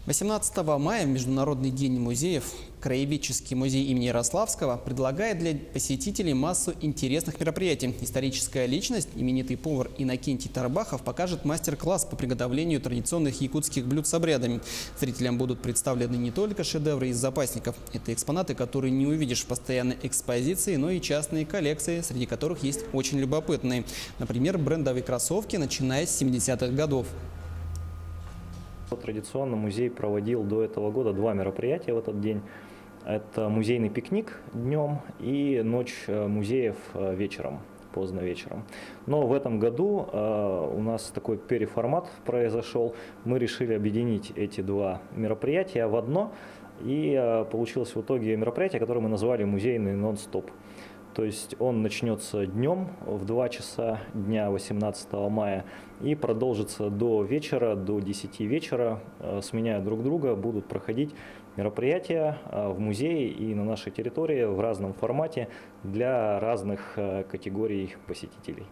18 мая в Международный день музеев Краеведческий музей имени Ярославского предлагает для посетителей массу интересных мероприятий. Историческая личность, именитый повар Иннокентий Тарбахов, покажет мастер-класс по приготовлению традиционных якутских блюд с обрядами. Зрителям будут представлены не только шедевры из запасников. Это экспонаты, которые не увидишь в постоянной экспозиции, но и частные коллекции, среди которых есть очень любопытные. Например, брендовые кроссовки, начиная с 70-х годов. Традиционно музей проводил до этого года два мероприятия в этот день. Это музейный пикник днем и ночь музеев вечером, поздно вечером. Но в этом году у нас такой переформат произошел. Мы решили объединить эти два мероприятия в одно. И получилось в итоге мероприятие, которое мы назвали «Музейный нон-стоп». То есть он начнется днем в 2 часа дня 18 мая и продолжится до вечера, до 10 вечера, сменяя друг друга, будут проходить мероприятия в музее и на нашей территории в разном формате для разных категорий посетителей.